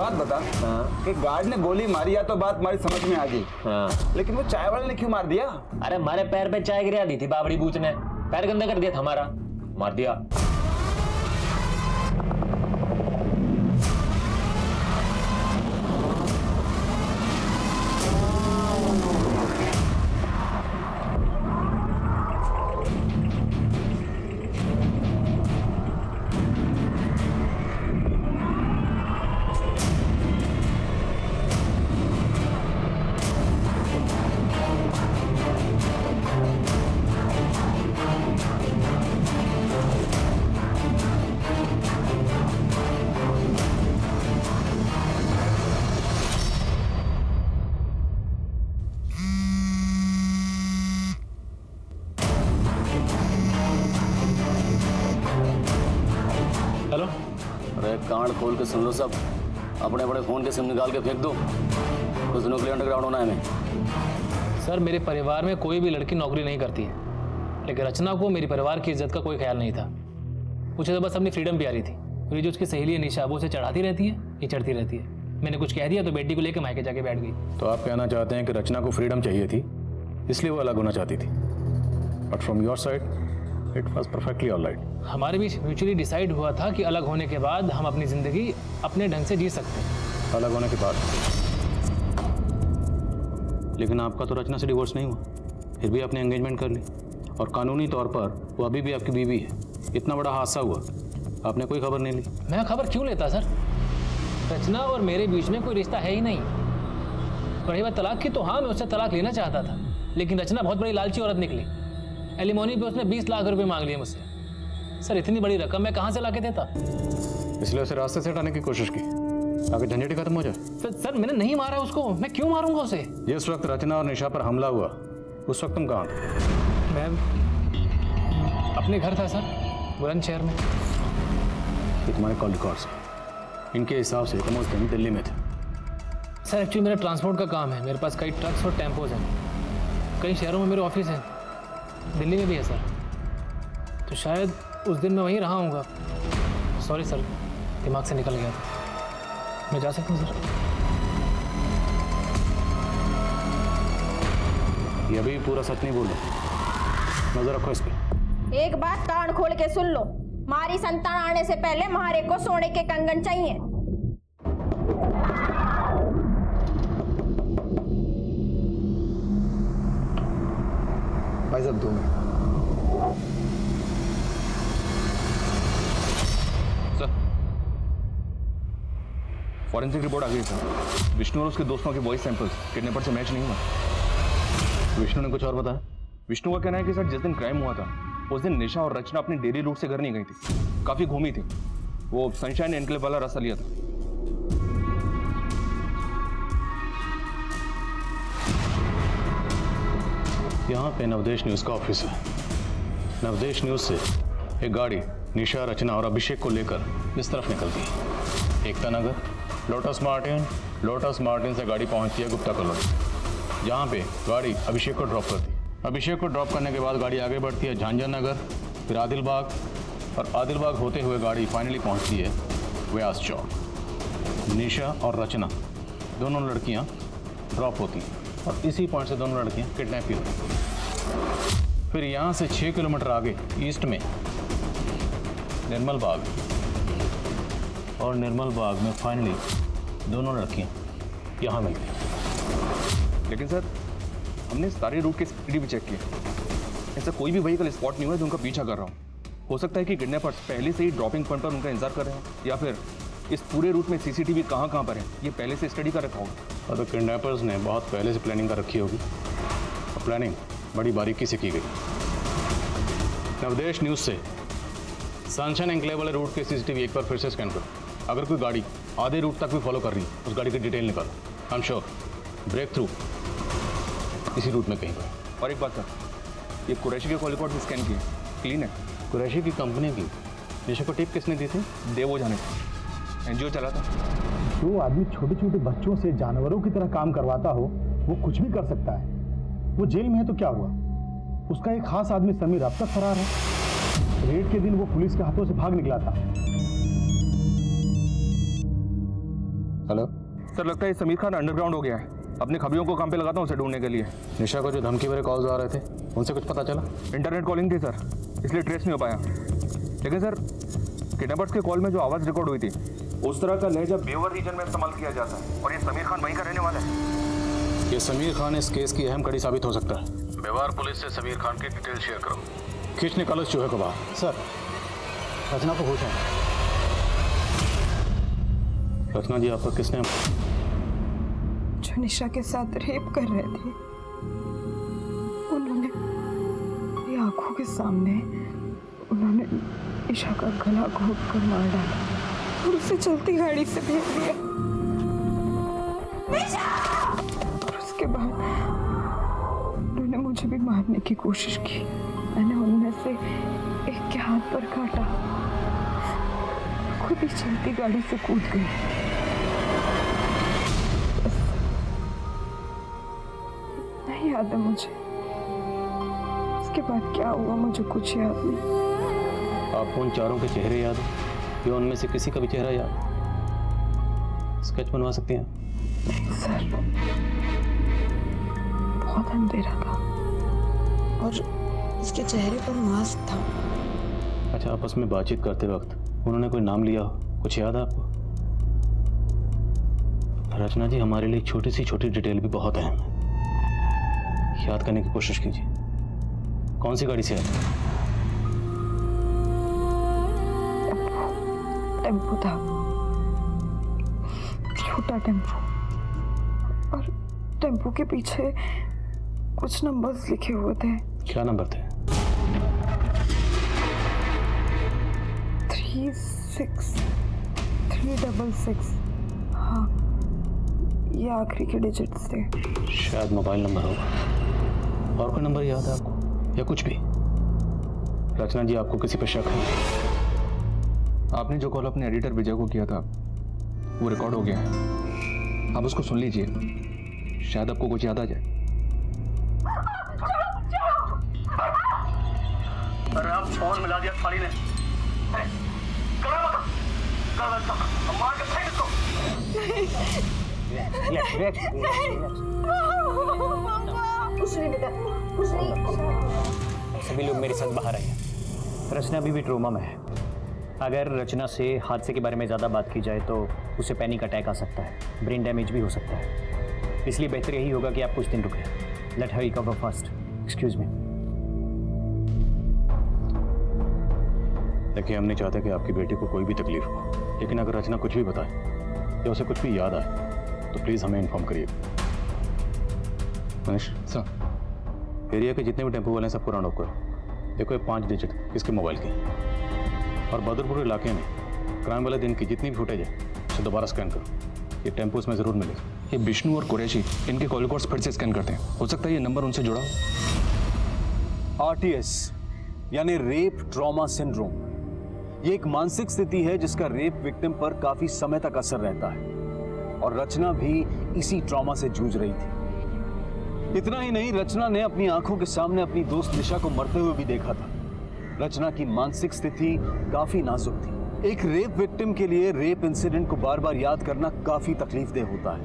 बात बता। कि गार्ड ने गोली मारी या तो बात हमारी समझ में आ गई, लेकिन वो चाय वाले ने क्यों मार दिया? अरे हमारे पैर पे चाय गिरा दी थी बाबड़ी बूच ने, पैर गंदा कर दिया था हमारा, मार दिया। हेलो। अरे कांड खोल के सुन लो सब, अपने अपने फोन के सिम निकाल के फेंक दो। कुछ दिनों के लिए अंडरग्राउंड होना है हमें। सर मेरे परिवार में कोई भी लड़की नौकरी नहीं करती है, लेकिन रचना को मेरी परिवार की इज्जत का कोई ख्याल नहीं था। मुझे तो बस अपनी फ्रीडम प्यारी थी। मेरी जो उसकी सहेली है निशा, वो उसे चढ़ाती रहती है, ये चढ़ती रहती है। मैंने कुछ कह दिया तो बेटी को लेकर मायके जाके बैठ गई। तो आप कहना चाहते हैं कि रचना को फ्रीडम चाहिए थी, इसलिए वो अलग होना चाहती थी। But from your side it was perfectly all right. हमारे बीच म्यूचुअली डिसाइड हुआ था कि अलग होने के बाद हम अपनी ज़िंदगी अपने ढंग से जी सकते हैं। अलग होने के बाद? लेकिन आपका तो रचना से डिवोर्स नहीं हुआ, फिर भी आपने एंगेजमेंट कर ली, और कानूनी तौर पर वो अभी भी आपकी बीवी है। इतना बड़ा हादसा हुआ, आपने कोई खबर नहीं ली। मैं खबर क्यों लेता सर? रचना और मेरे बीच में कोई रिश्ता है ही नहीं। रही बात तलाक की, तो हाँ मैं उससे तलाक लेना चाहता था, लेकिन रचना बहुत बड़ी लालची औरत निकली। एलिमोनी पे उसने 20 लाख रुपए मांग लिए मुझसे। सर इतनी बड़ी रकम मैं कहाँ से लाके देता? इसलिए उसे रास्ते से हटाने की कोशिश की ताकि झंझट ही खत्म हो जाए। सर मैंने नहीं मारा उसको, मैं क्यों मारूंगा उसे? जिस वक्त रचना और निशा पर हमला हुआ उस वक्त तुम कहाँ थे? मैं अपने घर था सर, बुलंदशहर में। ये तुम्हारे कॉल रिकॉर्ड्स, इनके हिसाब से तुम उस दिन दिल्ली में थे। सर एक्चुअली मेरा ट्रांसपोर्ट का काम है, मेरे पास कई ट्रक्स और टेम्पोज हैं। कई शहरों में मेरे ऑफिस हैं, दिल्ली में भी है सर। तो शायद उस दिन मैं वहीं रहा हूँगा। सॉरी सर, दिमाग से निकल गया था। मैं जा सकता हूँ सर? ये अभी पूरा सच नहीं बोल रहा, नजर रखो इस पे। एक बात कान खोल के सुन लो, हमारी संतान आने से पहले हमारे को सोने के कंगन चाहिए। भाई साहब 2 मिनट। सर फॉरेंसिक रिपोर्ट आ गई सर। विष्णु और उसके दोस्तों के वॉइस सैंपल्स किडनैपर से मैच नहीं हुआ। विष्णु ने कुछ और बताया? विष्णु का कहना है कि सर जिस दिन क्राइम हुआ था उस दिन निशा और रचना अपनी डेली रूट से घर नहीं गई थी, काफी घूमी थी। वो सनशाइन एनक्लेव वाला रास्ता लिया था। यहाँ पे नवदेश न्यूज का ऑफिस है। नवदेश न्यूज से एक गाड़ी निशा, रचना और अभिषेक को लेकर इस तरफ निकलती है। एकता नगर, लोटस मार्टिन से गाड़ी पहुंचती है गुप्ता कॉलोनी, जहाँ पे गाड़ी अभिषेक को ड्रॉप करती है। अभिषेक को ड्रॉप करने के बाद गाड़ी आगे बढ़ती है झांझर नगर, फिर आदिलबाग, और आदिलबाग होते हुए गाड़ी फाइनली पहुंचती है व्यास चौक। निशा और रचना दोनों लड़कियां ड्रॉप होती हैं, और इसी पॉइंट से दोनों लड़कियां किडनैप भी होती हैं। फिर यहाँ से 6 किलोमीटर आगे ईस्ट में निर्मल बाग, और निर्मल बाग में फाइनली दोनों लड़कियां यहाँ मिलती हैं। लेकिन सर हमने सारे रूट के सीसीटीवी चेक किए, ऐसा कोई भी व्हीकल स्पॉट नहीं हुआ जो उनका पीछा कर रहा हूँ। हो सकता है कि किडनैपर्स पहले से ही ड्रॉपिंग पॉइंट पर उनका इंतजार कर रहे हैं, या फिर इस पूरे रूट में सीसीटीवी कहाँ कहाँ पर है ये पहले से स्टडी कर रखा होगा। और तो किडनैपर्स ने बहुत पहले से प्लानिंग कर रखी होगी, और प्लानिंग बड़ी बारीकी से की गई। नवदेश न्यूज़ से सनशाइन एनक्लेव वाले रूट के सीसीटीवी एक बार फिर से स्कैन करो। अगर कोई गाड़ी आधे रूट तक भी फॉलो कर रही है, उस गाड़ी की डिटेल निकालो। I am sure break through इसी रूट में कहीं पर। और एक बात सर, ये कुरैशी के कॉल रिकॉर्ड भी स्कैन किए, क्लीन है। कुरैशी की कंपनी की निशा को टिप किसने दी थी? देवो जाने एनजीओ चला था। जो आदमी छोटे छोटे बच्चों से जानवरों की तरह काम करवाता हो वो कुछ भी कर सकता है। वो जेल में है तो क्या हुआ, उसका एक खास आदमी समीर अब तक फरार है। रेड के दिन वो पुलिस के हाथों से भाग निकला था। हेलो सर लगता है समीर खान अंडरग्राउंड हो गया है। अपने खबरियों को काम पे लगाता हूँ उसे ढूंढने के लिए। निशा को जो धमकी भरे कॉल्स आ रहे थे उनसे कुछ पता चला? इंटरनेट कॉलिंग थी सर, इसलिए ट्रेस नहीं हो पाया। लेकिन सर किडनैपर्स के कॉल में जो आवाज़ रिकॉर्ड हुई थी उस तरह का लहजा बेवर रीजन में इस्तेमाल किया जाता है और ये समीर खान वहीं का रहने वाला है। ये समीर खान इस केस की अहम कड़ी साबित हो सकता है। व्यवहार पुलिस से समीर खान की डिटेल शेयर करो। खींच निकालो इस चूहे को बाहर। सर रचना को होश है। रचना जी आपका किसने? जो निशा के साथ रेप कर रहे थे उन्होंने मेरी आंखों के सामने उन्होंने निशा का गला घोट कर मार डाला और उसे चलती गाड़ी से फेंक दिया। और उसके बाद उन्होंने मुझे भी मारने की कोशिश की। मैंने उनमें से एक के हाथ पर काटा, खुद ही चलती गाड़ी से कूद गई। नहीं याद है मुझे, उसके बाद क्या हुआ मुझे कुछ याद नहीं। आपको उन चारों के चेहरे याद है या उनमें से किसी का भी चेहरा याद? स्केच बनवा सकती हैं? नहीं सर, बहुत अंधेरा था और उसके चेहरे पर मास्क था। अच्छा, आपस में बातचीत करते वक्त उन्होंने कोई नाम लिया हो, कुछ याद है आपको? रचना जी, हमारे लिए छोटी सी छोटी डिटेल भी बहुत अहम है, याद करने की कोशिश कीजिए। कौन सी गाड़ी से आए? टेम्पो था, छोटा टेम्पो, और टेम्पो के पीछे कुछ नंबर्स लिखे हुए थे। क्या नंबर थे? 36366। हाँ, ये आखिरी के डिजिट्स थे। शायद मोबाइल नंबर होगा। और कोई नंबर याद है आपको या कुछ भी? रचना जी, आपको किसी पर शक है? आपने जो कॉल अपने एडिटर विजय को किया था वो रिकॉर्ड हो गया है, आप उसको सुन लीजिए, शायद आपको कुछ याद आ जाए। अरे आप फोन मिला दिया थाली ने। मार के फेंक इसको। सभी लोग मेरे साथ बाहर आए। रचना अभी भी ट्रोमा में है। अगर रचना से हादसे के बारे में ज़्यादा बात की जाए तो उसे पैनिक अटैक आ सकता है, ब्रेन डैमेज भी हो सकता है। इसलिए बेहतर यही होगा कि आप कुछ दिन रुकें। Let her recover first. Excuse me. देखिए, हम नहीं चाहते कि आपकी बेटी को कोई भी तकलीफ हो, लेकिन अगर रचना कुछ भी बताए या उसे कुछ भी याद आए तो प्लीज़ हमें इन्फॉर्म करिए। मनीष सर, एरिया के जितने भी टेम्पो वाले हैं सबको राउंड अप करो। देखो, ये 5 डिजिट किसके मोबाइल के, और बदरपुर इलाके में क्राइम वाले दिन की जितनी भी फुटेज है उसे दोबारा स्कैन करो। ये टेम्पो इसमें ज़रूर मिलेगा। ये विष्णु और कुरैशी इनके कॉल रिकॉर्ड्स फिर से स्कैन करते हैं, हो सकता है ये नंबर उनसे जुड़ा हो। RTS यानी रेप ट्रॉमा सिंड्रोम, ये एक मानसिक स्थिति है जिसका रेप विक्टिम पर काफी समय तक असर रहता है, और रचना भी इसी ट्रॉमा से जूझ रही थी। इतना ही नहीं, रचना ने अपनी आंखों के सामने अपनी दोस्त निशा को मरते हुए भी देखा था। रचना की मानसिक स्थिति काफी नाजुक थी। एक रेप विक्टिम के लिए रेप इंसिडेंट को बार बार याद करना काफी तकलीफदेह होता है।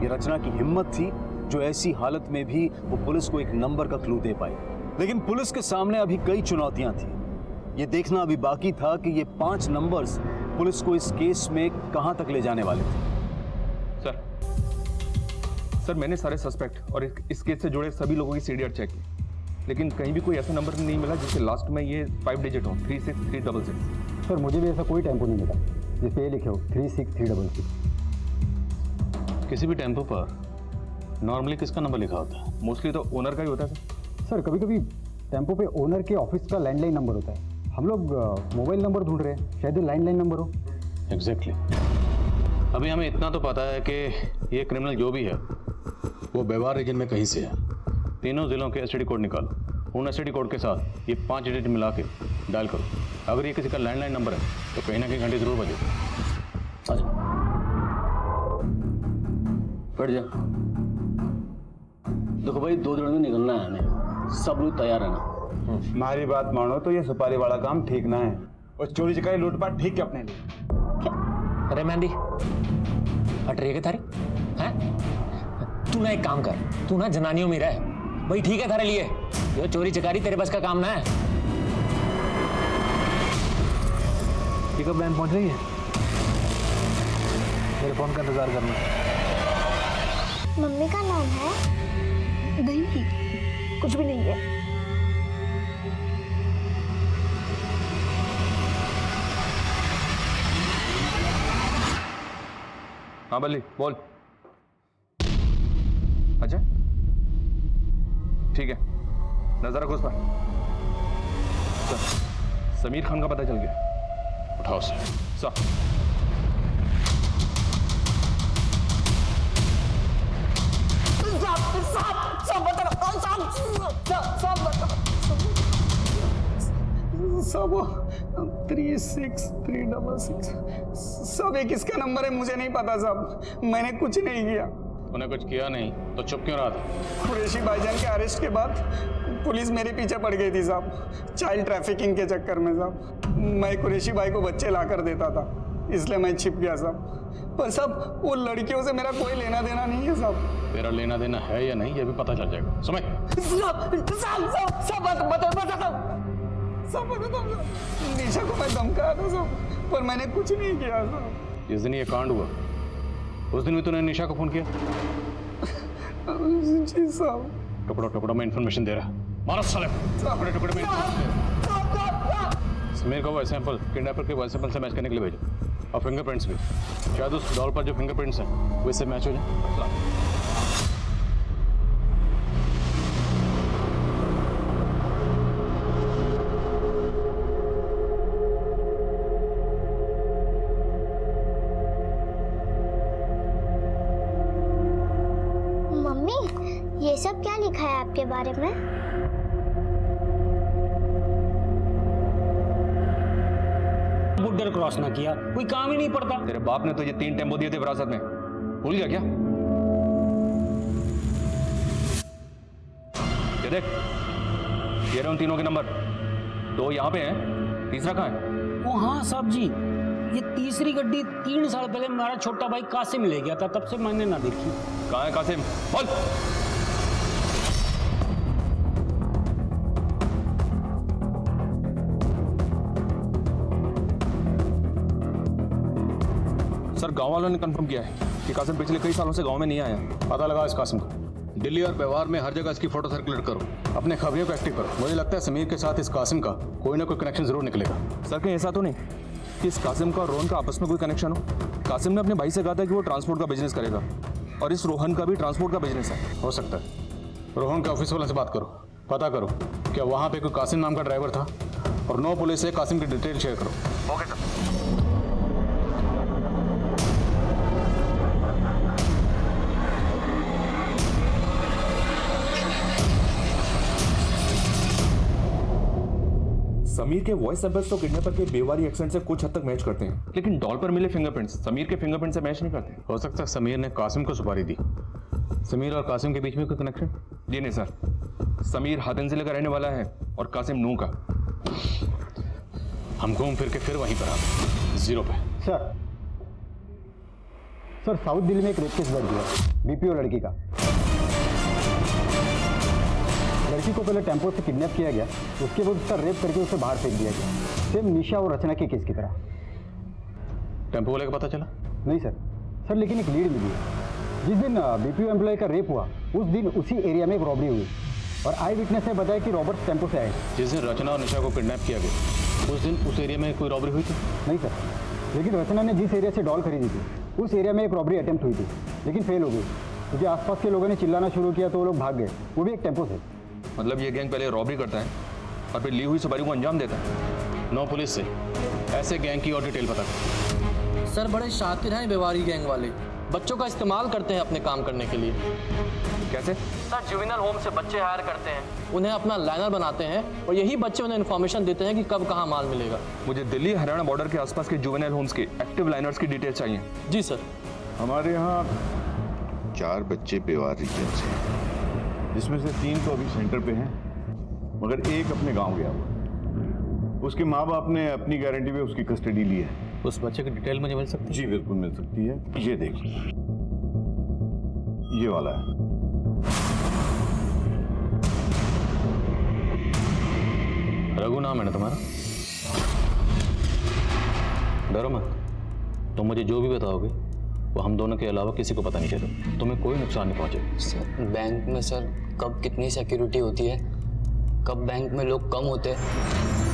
ये रचना की हिम्मत थी जो ऐसी हालत में भी वो पुलिस को एक नंबर का क्लू दे पाई। लेकिन पुलिस के सामने अभी कई चुनौतियां थी। ये देखना अभी बाकी था कि ये 5 नंबर्स पुलिस को इस केस में कहां तक ले जाने वाले थे। सर, मैंने सारे सस्पेक्ट और इस केस से जुड़े सभी लोगों की सीडीआर चेक की, लेकिन कहीं भी कोई ऐसा नंबर नहीं मिला जिसके लास्ट में ये 5 डिजिट हो, 36366। सर मुझे भी ऐसा कोई टेम्पो नहीं मिला जिस पे ये लिखे हो 36366। किसी भी टेम्पो पर नॉर्मली किसका नंबर लिखा होता है? मोस्टली तो ओनर का ही होता है सर कभी कभी टेम्पो पे ओनर के ऑफिस का लैंडलाइन नंबर होता है। हम लोग मोबाइल नंबर ढूंढ रहे हैं, शायद ये लैंडलाइन नंबर हो। एग्जैक्टली। अभी हमें इतना तो पता है कि ये क्रिमिनल जो भी है वो व्यवहार रीजन में कहीं से है। तीनों जिलों के एसटीडी कोड निकालो, उन एसटीडी कोड के साथ ये 5 डिजिट मिला के डायल करो। अगर ये किसी का लैंडलाइन नंबर है तो कहीं ना कहीं घंटे जरूर बजे। बैठ जा। देखो भाई, 2 दिन में निकलना है हमें, सब लोग तैयार है ना? हमारी बात मानो तो ये सुपारी वाला काम ठीक ना है, और चोरी चकारी लूटपाट ठीक है अपने लिए। अरे मेहंदी, हट रही है क्या थारी? हैं? तू ना एक काम कर, तू ना जनानियों में रह भाई, ठीक है थारे लिए। ये चोरी चकारी तेरे बस का काम ना है। पिकअप वैन पहुंच रही है, मेरे फोन का इंतजार करना। मम्मी का नाम है? नहीं, कुछ भी नहीं है। हाँ बल्ली बोल। अच्छा ठीक है, नजर रखो उस पर। समीर खान का पता चल गया? उठाओ से। सर सब 36366 सब ये किसका नंबर है मुझे नहीं पता साहब, मैंने कुछ नहीं किया। उन्हें कुछ किया नहीं तो चुप क्यों रहा था? कुरैशी भाईजान के अरेस्ट के बाद पुलिस मेरे पीछे पड़ गई थी साहब, चाइल्ड ट्रैफिकिंग के चक्कर में साहब। मैं कुरैशी भाई को बच्चे ला कर देता था, इसलिए मैं छिप गया साहब। पर साहब वो लड़कियों से मेरा कोई लेना देना नहीं है साहब। तेरा लेना देना है या नहीं ये भी पता चल जाएगा, समझ? सब निशा को मैं धमकाया था साहब, पर मैंने कुछ नहीं किया साहब। जिस दिन ये कांड हुआ उस दिन भी तूने निशा को फोन किया? जी साहब। टुकड़ों टुकड़ों में इंफॉर्मेशन दे रहा। मारो साले, टुकड़े टुकड़े में समीर को वॉइस सैंपल किडनैपर के वॉइस सैंपल से मैच करने के लिए भेजो, और फिंगरप्रिंट्स भी। शायद उस डॉल पर जो फिंगरप्रिंट्स हैं वो इससे मैच हो जाए। ये सब क्या लिखा है आपके बारे में? बॉर्डर क्रॉस ना किया, कोई काम ही नहीं पड़ता। तेरे बाप ने तो ये 3 टेम्पो दिए थे विरासत में, भूल गया क्या? ये देख, ये रहे उन तीनों के नंबर। 2 यहाँ पे हैं, तीसरा कहाँ है? ओ हाँ साहब जी, ये तीसरी गड्डी 3 साल पहले हमारा छोटा भाई कासिम ले गया था, तब से मैंने ना देखी। कहाँ है कासिम? बोल। सर गांव वालों ने कंफर्म किया है कि कासिम पिछले कई सालों से गांव में नहीं आया। पता लगा इस कासिम का। दिल्ली और व्यवहार में हर जगह इसकी फोटो सर्कुलेट करो, अपने खबरियों को एक्टिव करो। मुझे लगता है समीर के साथ इस कासिम का कोई ना कोई कनेक्शन जरूर निकलेगा। सर कहीं ऐसा तो नहीं कि इस कासिम का और रोहन का आपस में कोई कनेक्शन हो? कासिम ने अपने भाई से कहा था कि वो ट्रांसपोर्ट का बिजनेस करेगा, और इस रोहन का भी ट्रांसपोर्ट का बिजनेस है। हो सकता है। रोहन के ऑफिस वालों से बात करो, पता करो क्या वहाँ पे कोई कासिम नाम का ड्राइवर था, और 9 पुलिस से कासिम की डिटेल शेयर करो। Okay sir. समीर के वॉइस सैंपल्स तो किडनैपर के बेवारी एक्सेंट से कुछ हद तक मैच करते हैं, लेकिन डॉल पर मिले फिंगरप्रिंट्स समीर के फिंगरप्रिंट से मैच नहीं करते। हो सकता है समीर ने कासिम को सुपारी दी। समीर और कासिम के बीच में कोई कनेक्शन? जी नहीं सर, समीर हातिन जिले का रहने वाला है और कासिम नूह का। हम घूम फिर के फिर वहीं पर आ गए, 0 पे। सर साउथ दिल्ली में एक रेप केस दर्ज हुआ, बीपीओ लड़की का। लड़की को पहले टेम्पो से किडनैप किया गया, उसके बाद उसका रेप करके उसे बाहर फेंक दिया गया, सेम निशा और रचना के केस की तरह। टेम्पो वाले का पता चला? नहीं सर लेकिन एक लीड मिली है। जिस दिन बीपीओ एम्प्लॉय का रेप हुआ उस दिन उसी एरिया में एक रॉबरी हुई, और आई विटनेस ने बताया कि रॉबर्ट टेम्पो से आए। जिस दिन रचना और निशा को किडनैप किया गया उस दिन उस एरिया में कोई रॉबरी हुई थी? नहीं सर, लेकिन रचना ने जिस एरिया से डॉल खरीदी थी उस एरिया में एक रॉबरी अटेम्प्ट हुई थी, लेकिन फेल हो गई क्योंकि आसपास के लोगों ने चिल्लाना शुरू किया तो वो लोग भाग गए, वो भी एक टेम्पो से। मतलब ये गैंग पहले रॉबरी करता है और फिर ली हुई सवारी को अंजाम देता है। 9 पुलिस से ऐसे गैंग की और डिटेल पता करो। सर बड़े शातिर हैं बेवारी गैंग वाले, बच्चों का इस्तेमाल करते हैं अपने काम करने के लिए। कैसे? सर जुवेनाइल होम से बच्चे हायर करते हैं, उन्हें अपना लाइनर बनाते हैं और यही बच्चे उन्हें इन्फॉर्मेशन देते हैं कि कब कहाँ माल मिलेगा। मुझे दिल्ली हरियाणा बॉर्डर के आसपास के जुवेनाइल होम्स के एक्टिव लाइनर्स की डिटेल चाहिए। जी सर। हमारे यहाँ 4 बच्चे बेवार रीजन से हैं, जिसमें से 3 तो अभी सेंटर पे हैं, मगर एक अपने गांव गया हुआ। उसके माँ बाप ने अपनी गारंटी पे उसकी कस्टडी ली है। उस बच्चे की डिटेल मुझे मिल सकती है? जी बिल्कुल मिल सकती है, ये देखिए। ये वाला है। रघु नाम है ना तुम्हारा? डरो मत, तुम मुझे जो भी बताओगे वो हम दोनों के अलावा किसी को पता नहीं चलेगा, तुम्हें कोई नुकसान नहीं पहुंचेगा। सर बैंक में सर कब कितनी सिक्योरिटी होती है, कब बैंक में लोग कम होते हैं,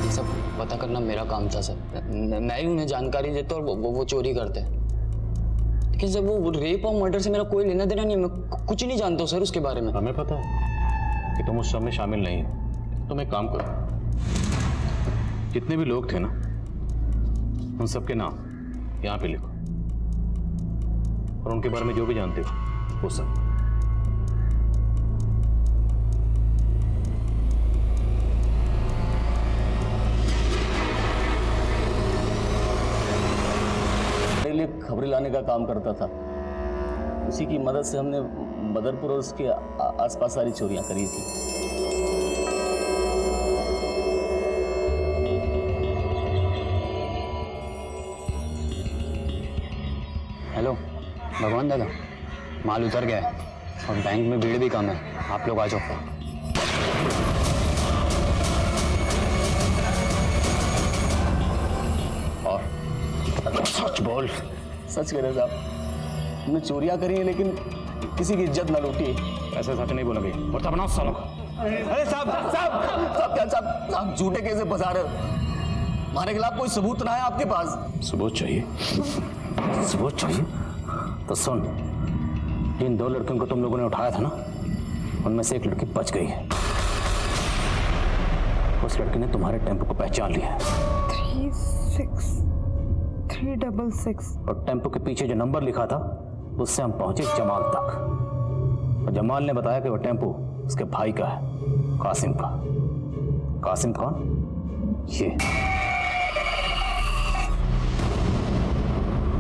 ये सब पता करना मेरा काम था सर। मैं ही उन्हें जानकारी देता और वो चोरी करते हैं। लेकिन सर वो रेप और मर्डर से मेरा कोई लेना देना नहीं है, मैं कुछ नहीं जानता हूँ सर उसके बारे में। हमें पता है कि तुम उस सब में शामिल नहीं हो। तुम एक काम करो, जितने भी लोग थे ना उन सबके नाम यहाँ पे लिखो और उनके बारे में जो भी जानते हो वो सब। मेरे लिए खबरें लाने का काम करता था, उसी की मदद से हमने बदरपुर और उसके आसपास सारी चोरियां करी थी। हेलो भगवान दादा, माल उतर गया है और बैंक में भीड़ भी कम है, आप लोग आ जाओ। और सच बोल। सच कह रहे साहब, हमने चोरियां करी हैं लेकिन किसी की इज्जत ना लूटी। ऐसे सच नहीं बोलोगे और तब ना सालों का। अरे साहब साहब साहब क्या साहब झूठे कैसे फंसा रहे हो? हमारे खिलाफ कोई सबूत ना है आपके पास? सबूत चाहिए? सबूत चाहिए तो सुन, जिन 2 लड़कियों को तुम लोगों ने उठाया था ना, उनमें से एक लड़की बच गई है। उस लड़की ने तुम्हारे टेम्पो को पहचान लिया है। 36366 और टेम्पो के पीछे जो नंबर लिखा था उससे हम पहुंचे जमाल तक, और जमाल ने बताया कि वो टेम्पो उसके भाई का है, कासिम का। कासिम कौन? ये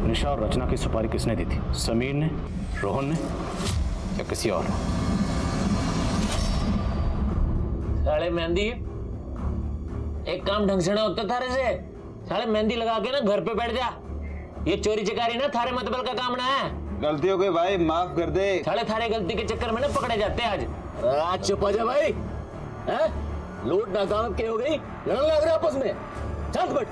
निशा और रचना की सुपारी किसने दी थी? समीर ने, रोहन ने या किसी और? साले मेहंदी, एक काम ढंग से ना होता थारे से। साले मेहंदी लगा के ना घर पे बैठ जा। ये चोरी चकारी ना थारे मतबल का काम ना है। गलती हो गई भाई, माफ कर दे। साले थारे गलती के चक्कर में ना पकड़े जाते हैं आज। आज चुप जा भाई, हैं? लूट नाकाम के हो गई, लड़ने लग रहे आपस में। शांत बैठ।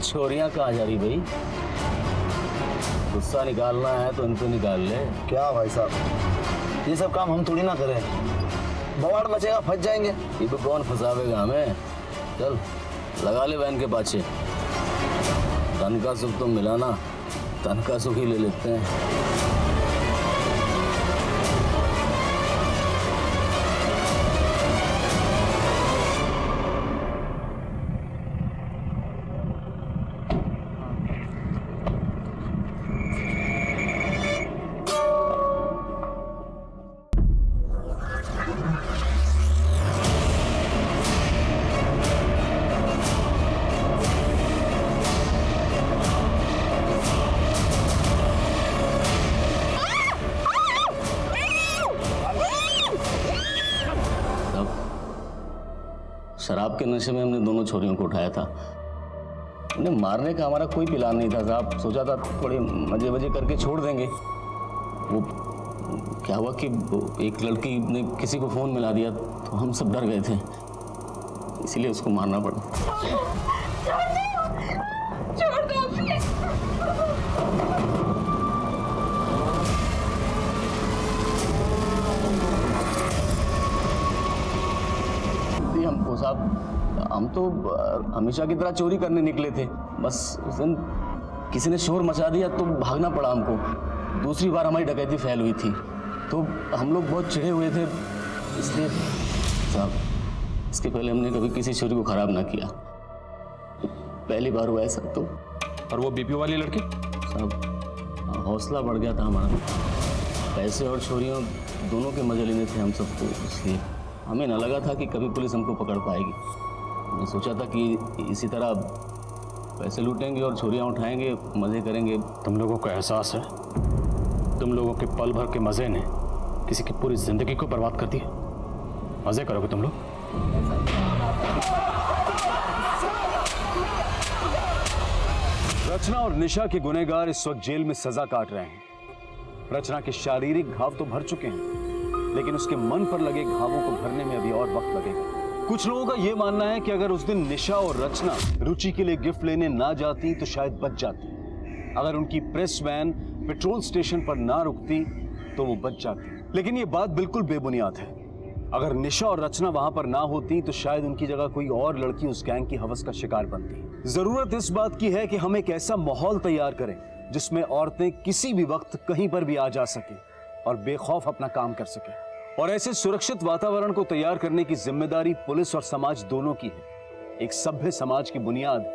छोरियां कहाँ जा रही भाई? गुस्सा निकालना है तो इनको निकाल ले। क्या भाई साहब, ये सब काम हम थोड़ी ना करें, बवाड़ मचेगा, फंस जाएंगे। ये तो कौन फंसावेगा हमें? चल लगा ले वैन के पाछे। धन का सुख तो मिला ना, तन का सुख ही ले लेते हैं। शराब के नशे में हमने दोनों छोरियों को उठाया था। उन्हें मारने का हमारा कोई प्लान नहीं था साहब, सोचा था थोड़े मजे मजे करके छोड़ देंगे। वो क्या हुआ कि एक लड़की ने किसी को फ़ोन मिला दिया तो हम सब डर गए थे, इसीलिए उसको मारना पड़ा। हमको साहब, हम तो हमेशा की तरह चोरी करने निकले थे, बस उस दिन किसी ने शोर मचा दिया तो भागना पड़ा हमको। दूसरी बार हमारी डकैती फैल हुई थी तो हम लोग बहुत चिढ़े हुए थे, इसलिए साहब इसके पहले हमने कभी किसी चोरी को खराब ना किया, पहली बार हुआ ऐसा। तो और वो बीपी वाली लड़की? साहब हौसला बढ़ गया था हमारा, पैसे और चोरियों दोनों के मजे लेने थे हम सबको, इसलिए हमें न लगा था कि कभी पुलिस हमको पकड़ पाएगी। मैं सोचा था कि इसी तरह पैसे लूटेंगे और चोरियां उठाएंगे, मजे करेंगे। तुम लोगों को एहसास है तुम लोगों के पल भर के मजे ने किसी की पूरी जिंदगी को बर्बाद कर दिया। मजे करोगे तुम लोग। रचना और निशा के गुनहगार इस वक्त जेल में सजा काट रहे हैं। रचना के शारीरिक घाव तो भर चुके हैं, लेकिन उसके मन पर लगे घावों को भरने में अभी और वक्त लगेगा। कुछ लोगों का यह मानना है कि अगर उस दिन निशा और रचना रुचि के लिए गिफ्ट लेने ना जाती तो शायद बच जाती। अगर उनकी प्रेस वैन पेट्रोल स्टेशन पर ना रुकती तो वो बच जाती। लेकिन ये बात बिल्कुल बेबुनियाद है। अगर निशा और रचना वहां पर ना होती तो शायद उनकी जगह कोई और लड़की उस गैंग की हवस का शिकार बनती। जरूरत इस बात की है कि हम एक ऐसा माहौल तैयार करें जिसमें औरतें किसी भी वक्त कहीं पर भी आ जा सके और बेखौफ अपना काम कर सके। और ऐसे सुरक्षित वातावरण को तैयार करने की जिम्मेदारी पुलिस और समाज दोनों की है। एक सभ्य समाज की बुनियाद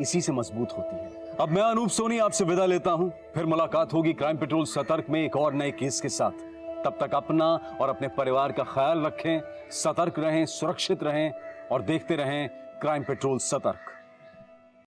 इसी से मजबूत होती है। अब मैं अनूप सोनी आपसे विदा लेता हूं। फिर मुलाकात होगी क्राइम पेट्रोल सतर्क में एक और नए केस के साथ। तब तक अपना और अपने परिवार का ख्याल रखें, सतर्क रहें, सुरक्षित रहें और देखते रहें क्राइम पेट्रोल सतर्क।